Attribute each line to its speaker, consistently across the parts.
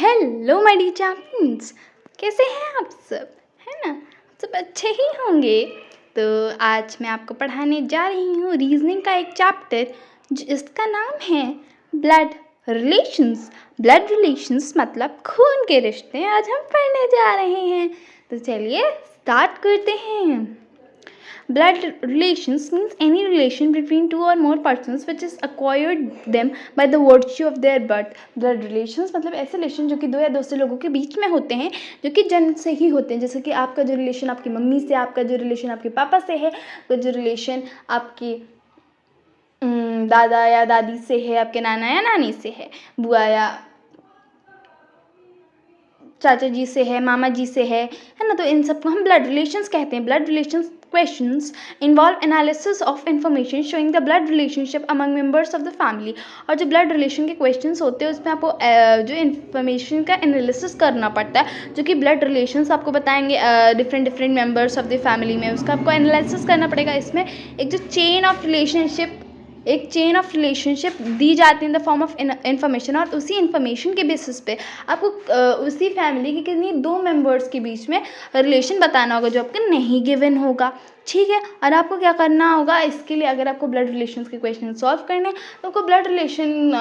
Speaker 1: Hello my dear champions, कैसे हैं आप सब? है ना, आप सब अच्छे ही होंगे। तो आज मैं आपको पढ़ाने जा रही हूँ रीजनिंग का एक चैप्टर जिसका नाम है ब्लड रिलेशंस। ब्लड रिलेशंस मतलब खून के रिश्ते आज हम पढ़ने जा रहे हैं। तो चलिए स्टार्ट करते हैं। Blood relations means any relation between two or more persons which is acquired them by the virtue of their birth. Blood relations मतलब ऐसे रिलेशन जो कि दो या दो से लोगों के बीच में होते हैं जो कि जन्म से ही होते हैं। जैसे कि आपका जो रिलेशन आपकी मम्मी से, आपका जो रिलेशन आपके पापा से है, आपका जो रिलेशन आपकी दादा या दादी से है, आपके नाना या नानी से है, बुआ या चाचा जी से है, मामा जी से है ना। तो इन सबको हम ब्लड रिलेशंस कहते हैं। Blood relations questions involve analysis of information showing the blood relationship among members of the family. और जो ब्लड रिलेशन के क्वेश्चंस होते हैं उसमें आपको जो इन्फॉर्मेशन का एनालिसिस करना पड़ता है, जो कि ब्लड रिलेशंस आपको बताएंगे different different members of the family में, उसका आपको एनालिसिस करना पड़ेगा। इसमें एक जो चेन ऑफ रिलेशनशिप दी जाती है in the form of information, और उसी इन्फॉर्मेशन के बेसिस पे आपको उसी फैमिली के किन्हीं दो मेंबर्स के बीच में रिलेशन बताना होगा जो आपको नहीं गिवन होगा। ठीक है, और आपको क्या करना होगा इसके लिए, अगर आपको ब्लड रिलेशंस के क्वेश्चन सॉल्व करने हैं तो आपको ब्लड रिलेशन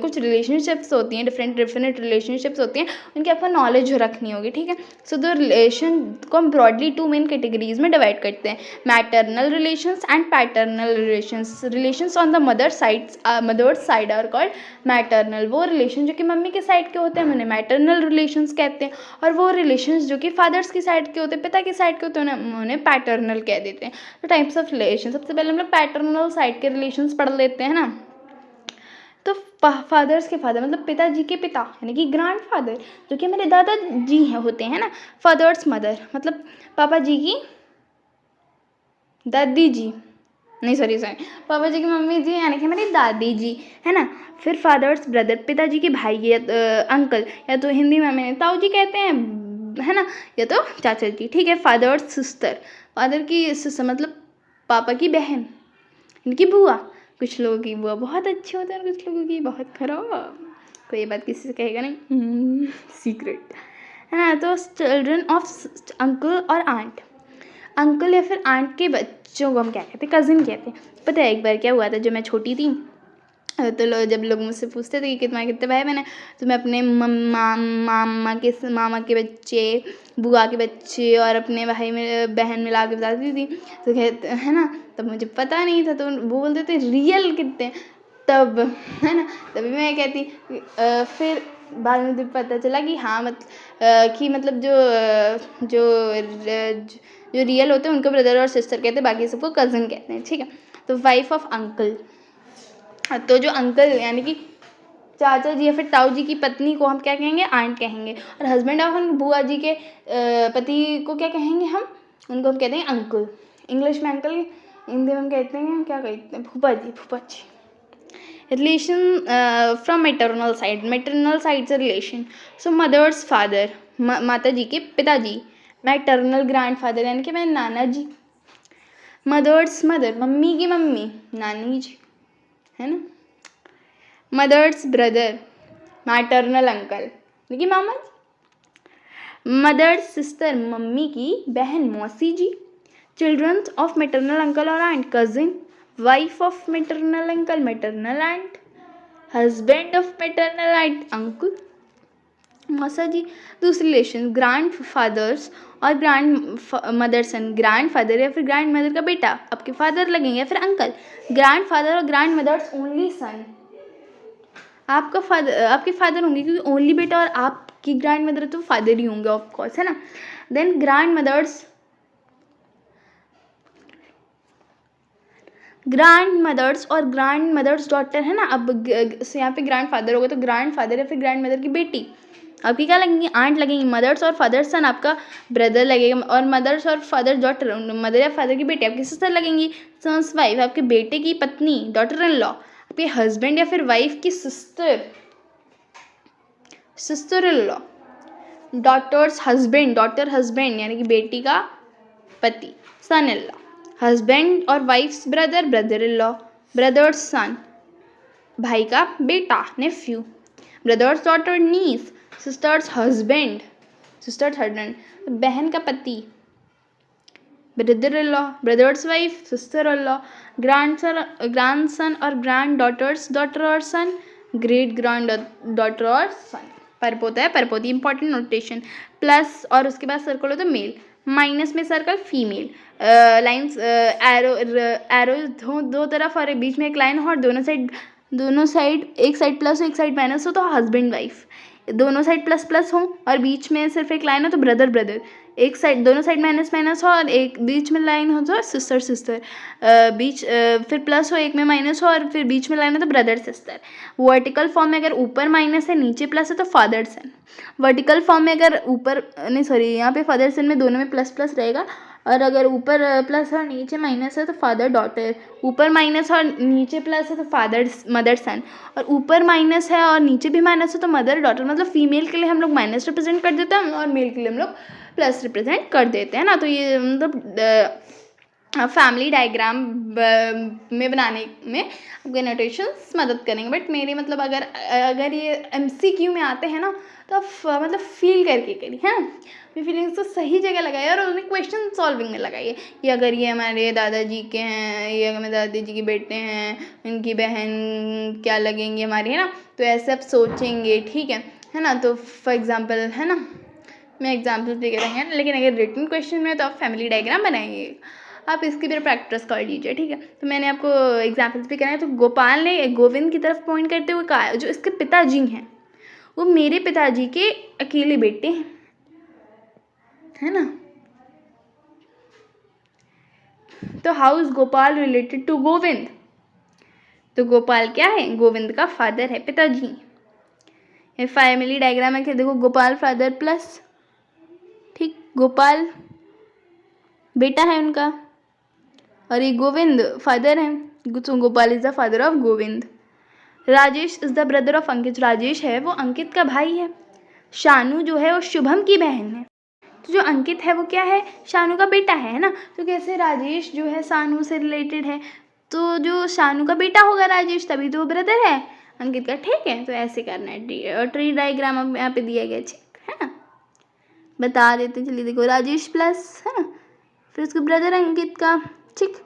Speaker 1: कुछ रिलेशनशिप्स होती हैं, डिफरेंट रिलेशनशिप्स होती हैं, उनकी आपको नॉलेज रखनी होगी। ठीक है, सो द रिलेशन को हम ब्रॉडली टू मेन कैटेगरीज में डिवाइड करते हैं, maternal relations and paternal relations. Relations on the mother's side are called maternal. वो रिलेशन जो कि मम्मी के साइड के होते हैं उन्हें मैटरनल रिलेशंस कहते हैं, और वो रिलेशंस जो कि फादर्स की साइड के होते हैं, पिता की साइड के होते हैं, उन्हें पैटर्नल कह देते हैं। तो टाइप्स ऑफ रिलेशन, सबसे पहले हम लोग पैटर्नल साइड के रिलेशंस पढ़ लेते हैं ना। तो फादर्स के फादर मतलब पिताजी के पिता यानी कि ग्रैंड फादर, जो कि हमारे दादा जी हैं होते हैं ना। फादर्स मदर मतलब पापा जी की दादी जी, नहीं सॉरी पापा जी की मम्मी जी यानी कि हमारी दादी जी, है ना। फिर फादर्स ब्रदर पिताजी के भाई या अंकल, या तो हिंदी में हमें ताऊ जी कहते हैं, है ना, या तो चाचा जी। ठीक है, फादर्स सिस्टर, फादर की सिस्टर मतलब पापा की बहन, इनकी बुआ। कुछ लोगों की बुआ बहुत अच्छी होती है और कुछ लोगों की बहुत खराब। कोई ये बात किसी से कहेगा नहीं, सीक्रेट, है ना। तो चिल्ड्रन ऑफ अंकल और आंट, अंकल या फिर आंट के बच्चों को हम क्या कहते हैं, कज़िन कहते हैं। पता है एक बार क्या हुआ था, जब मैं छोटी थी तो जब लोग मुझसे पूछते थे कि तुम्हारे कितने भाई बहन हैं, तो मैं अपने मामा के बच्चे, बुआ के बच्चे और अपने भाई में बहन मिला के बताती थी। तो कहते है ना, तब मुझे पता नहीं था, तो वो बोलते थे रियल कितने, तब है ना, तभी मैं कहती फिर बाद में तो पता चला कि हाँ मतलब जो रियल होते हैं उनको ब्रदर और सिस्टर कहते हैं, बाकी सबको कज़न कहते हैं। ठीक है, तो वाइफ ऑफ अंकल, तो जो अंकल यानी कि चाचा जी या फिर ताऊ जी की पत्नी को हम क्या कहेंगे, आंट कहेंगे। और हस्बैंड ऑफ बुआ जी के पति को क्या कहेंगे हम, उनको हम कहते हैं अंकल। इंग्लिश में अंकल, हिंदी में हम कहते हैं क्या कहते हैं, फूफा जी। रिलेशन फ्रॉम मेटरनल साइड से रिलेशन, सो मदर्स फादर माता जी के पिताजी, मैटरनल ग्रैंड फादर यानी कि मेरे नाना जी, मदर्स मदर मम्मी की मम्मी नानी जी, है ना। मदर्स ब्रदर मैटरनल अंकल यानी कि मामा जी, मदर्स सिस्टर मम्मी की बहन मौसी जी, चिल्ड्रंस ऑफ मैटरनल अंकल और aunt cousin, wife of maternal uncle maternal aunt, husband of maternal aunt uncle मौसा जी। दूसरी रिलेशन ग्रैंड फादर्स और grandmother son, grandfather या फिर ग्रैंड मदर का बेटा आपके फादर लगेंगे या फिर अंकल। ग्रैंड फादर और ग्रैंड मदर्स ओनली सन, आपके फादर होंगे क्योंकि ओनली बेटा, और आपकी ग्रैंड मदर तो फादर ही होंगे ऑफ कोर्स, है ना। देन ग्रैंड मदर्स और ग्रैंड मदर्स डॉटर, है ना। अब यहाँ पे ग्रैंड फादर होगा तो ग्रैंड फादर या फिर ग्रैंड मदर की बेटी आपकी क्या लगेंगी, आंट लगेंगी। मदर्स और फादर सन आपका ब्रदर लगेगा, और मदर्स और फादर डॉटर, मदर या फादर की बेटी आपकी सिस्टर लगेंगी। सन्स वाइफ आपके बेटे की पत्नी, डॉटर इन लॉ, आपके हस्बैंड या फिर वाइफ की sister in law. Daughter husband यानी कि बेटी का पति, सन इन लॉ। हस्बैंड और wife's brother in law, brother's son भाई का बेटा, nephew. Brother's daughter niece, sister's husband, sister's husband, बहन का पति, brother in law, brother's wife, sister in law, grandson और ग्रैंड डॉटर्स, डॉटर और सन, ग्रेट ग्रैंड डॉटर और सन। परपोता है, परपोती इंपॉर्टेंट नोटेशन, प्लस और उसके बाद सर्कल हो तो मेल, माइनस में circle female, lines arrow, arrow दो तरफ और बीच में एक लाइन हो और दोनों साइड एक साइड प्लस हो एक साइड माइनस हो तो हस्बैंड वाइफ, दोनों साइड प्लस प्लस हो और बीच में सिर्फ एक लाइन हो तो ब्रदर ब्रदर, एक साइड दोनों साइड माइनस माइनस हो और एक बीच में लाइन हो तो सिस्टर सिस्टर, फिर प्लस हो एक में माइनस हो और फिर बीच में लाइन हो तो ब्रदर सिस्टर। वर्टिकल फॉर्म में अगर ऊपर माइनस है नीचे प्लस है तो फादर सन। वर्टिकल फॉर्म में अगर ऊपर नहीं सॉरी यहाँ पे फादर सन में दोनों में प्लस प्लस रहेगा और अगर ऊपर प्लस और नीचे माइनस है तो फादर डॉटर, ऊपर माइनस और नीचे प्लस है तो फादर मदर सन, और ऊपर माइनस है और नीचे भी माइनस है तो मदर डॉटर। मतलब फीमेल के लिए हम लोग माइनस रिप्रेजेंट कर देते हैं और मेल के लिए हम लोग प्लस रिप्रेजेंट कर देते हैं ना। तो ये मतलब फैमिली डायग्राम में बनाने में आपके नोटेशंस मदद करेंगे। बट मेरे मतलब अगर ये MCQ में आते हैं ना तो आप मतलब फील करके करिए, है ना, अपनी फीलिंग्स को सही जगह लगाइए और उन्हें क्वेश्चन सॉल्विंग में लगाइए। ये अगर ये हमारे दादाजी के हैं, ये हमारे दादाजी के बेटे हैं, इनकी बहन क्या लगेंगी हमारी, है ना, तो ऐसे आप सोचेंगे, ठीक है ना। तो फॉर एग्जाम्पल, है ना, मैं एग्जाम्पल्स भी करेंगे, लेकिन अगर रिटन क्वेश्चन में तो आप फैमिली डायग्राम बनाएंगे, आप इसकी भी प्रैक्टिस कर लीजिए, ठीक है। तो मैंने आपको एग्जाम्पल्स भी कराए। तो गोपाल ने गोविंद की तरफ पॉइंट करते हुए कहा जो इसके पिताजी हैं वो मेरे पिताजी के अकेले बेटे हैं, है ना। तो how is Gopal related to Govind, तो गोपाल क्या है, गोविंद का फादर है, पिताजी। ये फैमिली डायग्राम है, देखो गोपाल फादर प्लस, ठीक, गोपाल बेटा है उनका और ये गोविंद फादर है, तो Gopal is the father of Govind. Rajesh is the brother of Ankit, Rajesh है वो अंकित का भाई है। शानू जो है वो शुभम की बहन है, तो जो अंकित है वो क्या है, शानू का बेटा है ना। तो कैसे राजेश जो है शानू से रिलेटेड है, तो जो शानू का बेटा होगा राजेश, तभी तो वो ब्रदर है अंकित का, ठीक है। तो ऐसे करना है। और ट्री डायग्राम अब यहाँ पे दिया गया, ठीक है ना, बता देते हैं, चलिए देखो राजेश प्लस, है ना, फिर उसके ब्रदर अंकित का, ठीक,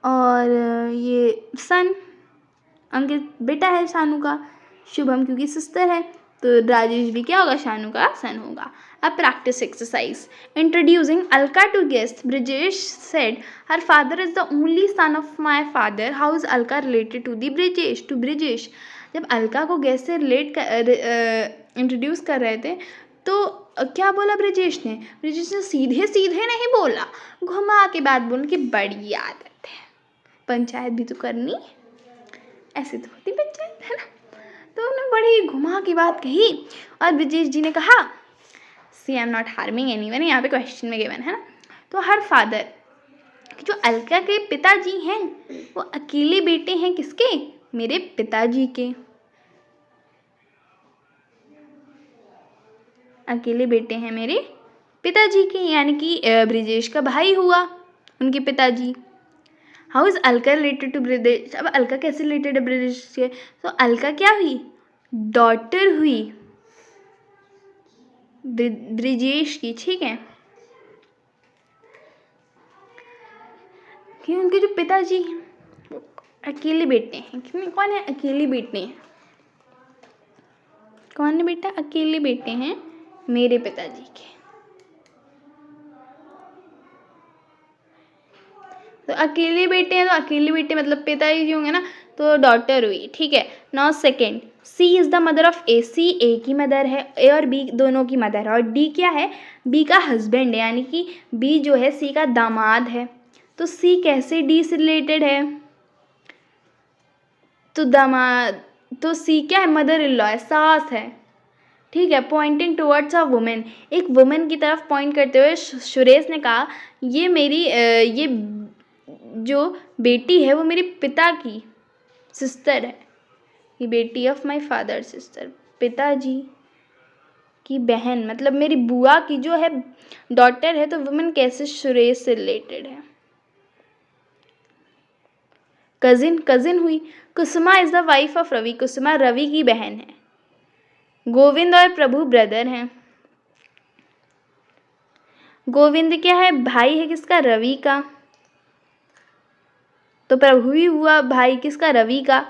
Speaker 1: और ये सन, अंकित बेटा है शानू का, शुभम क्योंकि सिस्टर है, तो राजेश भी क्या होगा, शानू का सन होगा। अब practice exercise, introducing Alka to guest, Brijesh said her father is the only son of my father, how is Alka related to the Brijesh, to Brijesh. जब अलका को गेस्ट से इंट्रोड्यूस कर रहे थे तो क्या बोला ब्रिजेश ने सीधे सीधे नहीं बोला, घुमा के बात बोलने की बड़ी आदत है, पंचायत भी तो करनी, ऐसे तो होती पंचायत, है ना। तो उन्होंने बड़ी घुमा की बात कही और ब्रिजेश जी ने कहा see I am not harming anyone, यहाँ पे क्वेश्चन में गिवन है ना। तो हर फादर, जो अलका के पिताजी हैं वो अकेले बेटे हैं किसके, मेरे पिताजी के, अकेले बेटे हैं मेरे पिताजी के, यानी कि ब्रिजेश का भाई हुआ उनके पिताजी। How is Alka related to Brijesh, अब अलका कैसे रिलेटेड है ब्रिजेश से, तो अलका क्या हुई, डॉटर हुई ब्रिजेश की, ठीक है, कि उनके जो पिताजी हैं अकेले बेटे हैं, कौन है, अकेले बेटे हैं, कौन है बेटा, अकेले बेटे हैं मेरे पिताजी के। तो अकेले बेटे हैं, तो अकेले बेटे मतलब पिताजी होंगे ना, तो डॉटर हुई, ठीक है। Now second, C is the mother of A, C A की मदर है, ए और बी दोनों की मदर है, और डी क्या है, बी का हस्बैंड है, यानी कि बी जो है सी का दामाद है। तो सी कैसे डी से रिलेटेड है, तो दामाद, तो सी क्या है, मदर इन लॉ है, सास है, ठीक है। पॉइंटिंग टुवर्ड्स अ वुमेन, एक वुमेन की तरफ पॉइंट करते हुए सुरेश ने कहा ये मेरी ये जो बेटी है वो मेरे पिता की सिस्टर है, ये बेटी ऑफ माय फादर सिस्टर, पिताजी की बहन, मतलब मेरी बुआ की जो है डॉटर है। तो वुमेन कैसे सुरेश से रिलेटेड है, कजिन, कजिन हुई। Kusuma is the wife of Ravi, Kusuma Ravi की बहन है, गोविंद और प्रभु ब्रदर हैं। गोविंद क्या है, भाई है किसका, रवि का। तो प्रभु ही हुआ भाई किसका, रवि का।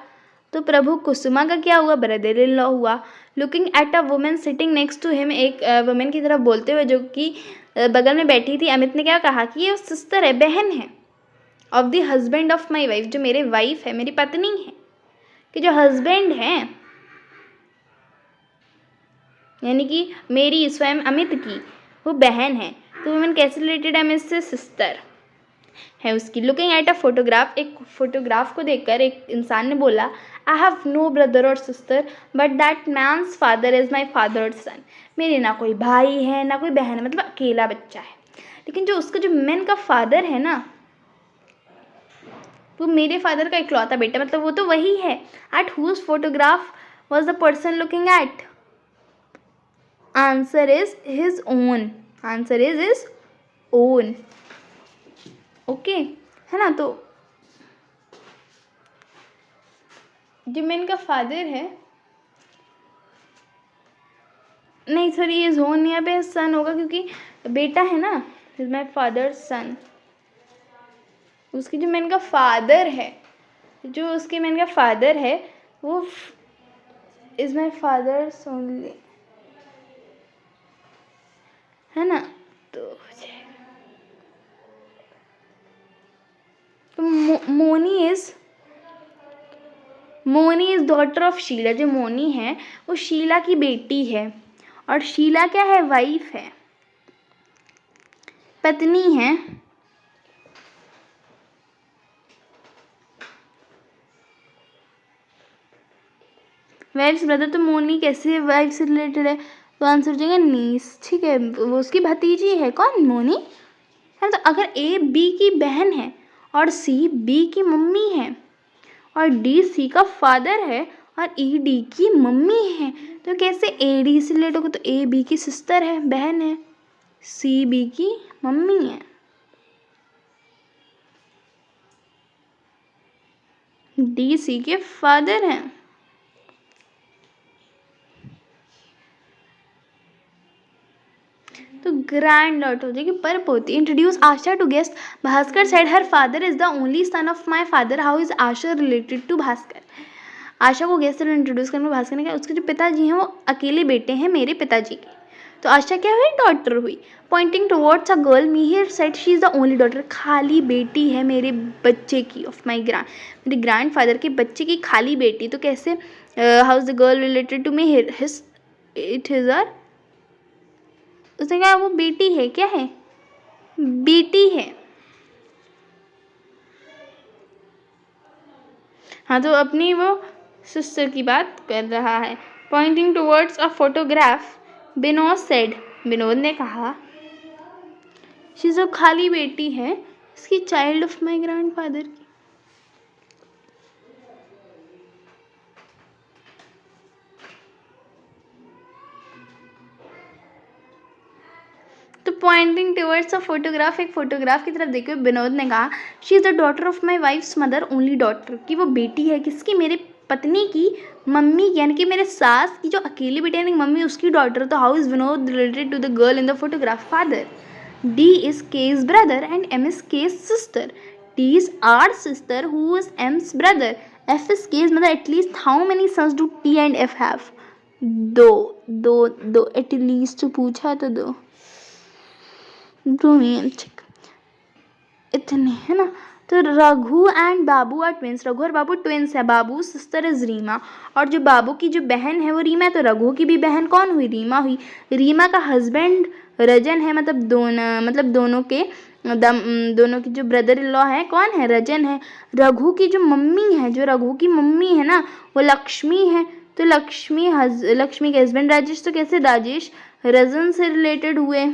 Speaker 1: तो प्रभु कुसुमा का क्या हुआ, ब्रदर इन लॉ हुआ। Looking at a women sitting next to him, एक वुमेन की तरफ बोलते हुए जो कि बगल में बैठी थी, अमित ने क्या कहा कि ये सिस्टर है, बहन है, of the husband of my wife, जो मेरे वाइफ है, मेरी पत्नी है, कि जो हस्बैंड है यानी कि मेरी स्वयं अमित की वो बहन है। तो वुमेन कैसे रिलेटेड है, अमित से सिस्टर है उसकी। लुकिंग एट अ फोटोग्राफ, एक फोटोग्राफ को देखकर एक इंसान ने बोला, आई हैव नो ब्रदर और sister but that man's father is my father's son, मेरे ना कोई भाई है ना कोई बहन है, मतलब अकेला बच्चा है, लेकिन जो उसका जो मैन का फादर है ना, वो मेरे फादर का इकलौता बेटा, मतलब वो तो वही है। At whose photograph was the person looking at, answer is his own, answer is his own. Okay है ना। तो जो मैन का फादर है, नहीं सॉरी इज ओन, यहाँ पे सन होगा क्योंकि बेटा है ना, इज माई फादर सन। उसकी जो मैन का फादर है, जो उसके मैन का फादर है वो इज माई फादर्स ओनली, है ना। तो Moni is daughter of Sheela, जो मोनी है वो शीला की बेटी है, और शीला क्या है, वाइफ है, पत्नी है। वाइफ्स ब्रदर, तो मोनी कैसे वाइफ से रिलेटेड है, तो आंसर हो जाएगा नीस, ठीक है, वो उसकी भतीजी है, कौन, मोनी है। तो अगर ए बी की बहन है और सी बी की मम्मी है और डी सी का फादर है और ई डी की मम्मी है, तो कैसे ए डी से रिलेट होगा, तो ए बी की सिस्टर है, बहन है, सी बी की मम्मी है, डी सी के फादर हैं। तो ग्रैंड डॉटर हो जाएगी पर पोती। Introduce Asha to guest, Bhaskar said her father is the only son of my father, how is Asha related to Bhaskar. Asha को गेस्ट इंट्रोड्यूस करने में भास्कर ने कहा उसके जो पिताजी हैं वो अकेले बेटे हैं मेरे पिताजी के। तो आशा क्या हुई, डॉटर हुई। Poynting towards a girl, Mihir said she is the only daughter, खाली बेटी है मेरे बच्चे की, ऑफ माई मेरे ग्रैंड फादर के बच्चे की खाली बेटी। तो कैसे, how is the girl related to Mihir, his it is are, उसने कहा वो बेटी है, क्या है, बेटी है। हाँ, तो अपनी वो सिस्टर की बात कर रहा है। Poynting towards a photograph, Vinod said, Vinod ने कहा शी जो खाली बेटी है इसकी चाइल्ड ऑफ माई ग्रैंडफादर की। तो पॉइंटिंग टुवर्ड्स अ फोटोग्राफ, एक फोटोग्राफ की तरफ देखो, विनोद ने कहा she is the daughter of my wife's mother only daughter, कि वो बेटी है किसकी, मेरे पत्नी की मम्मी, यानी कि मेरे सास की जो अकेली बेटी यानी मम्मी उसकी डॉटर। तो how is Vinod related to the girl in the photograph, father. D is K's brother and M is K's sister. D is R sister who is M's brother. F is K's mother. At least how many sons do T and F have? दो at least पूछा तो दो ही ठीक इतने है ना। तो Raghu and Babu are twins, Raghu और बाबू ट्विंस है, बाबू सिस्टर इज रीमा, और जो बाबू की जो बहन है वो रीमा है। तो रघु की भी बहन कौन हुई, रीमा हुई। रीमा का हस्बैंड रजन है, मतलब दोनों की जो ब्रदर इन लॉ है कौन है, रजन है। रघु की जो मम्मी है, जो रघु की मम्मी है ना वो लक्ष्मी है। तो लक्ष्मी के हस्बैंड राजेश, तो कैसे राजेश रजन से रिलेटेड हुए।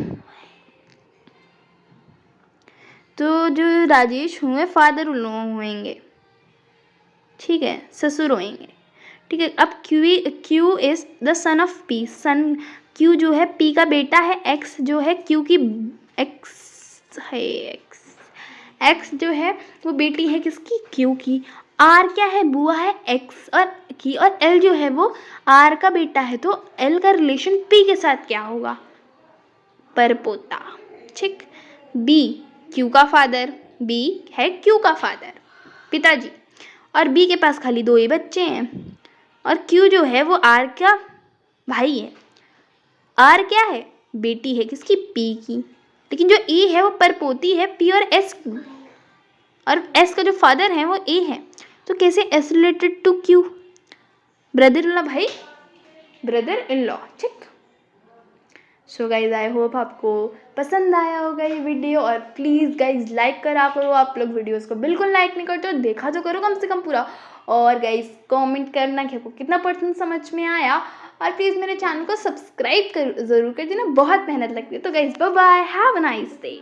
Speaker 1: तो जो राजेश हुए फादर उन लोगों होंगे, ठीक है, ससुर होंगे, ठीक है। अब Q is the son of P, son Q जो है पी का बेटा है, एक्स जो है क्यू की एक्स जो है वो बेटी है किसकी, क्यू की। आर क्या है, बुआ है एक्स और की, और एल जो है वो आर का बेटा है, तो एल का रिलेशन पी के साथ क्या होगा, परपोता। ठीक। बी क्यू का फादर, बी है क्यू का फादर, पिताजी, और बी के पास खाली 2 ही बच्चे हैं, और क्यू जो है वो आर का भाई है। आर क्या है, बेटी है किसकी, पी की, लेकिन जो ए है वो परपोती है पी और एस की, और एस का जो फादर है वो ए है, तो कैसे S related to Q, brother in law भाई, ब्रदर इन लॉ। ठीक। सो गाइज आई होप आपको पसंद आया होगा ये वीडियो, और प्लीज़ गाइज लाइक करा करो, आप लोग वीडियोस को बिल्कुल लाइक नहीं करते हो, देखा तो करो कम से कम पूरा, और गाइज कमेंट करना कि आपको कितना % समझ में आया, और प्लीज़ मेरे चैनल को सब्सक्राइब कर ज़रूर कर देना, बहुत मेहनत लगती है। तो guys bye bye, have a nice day.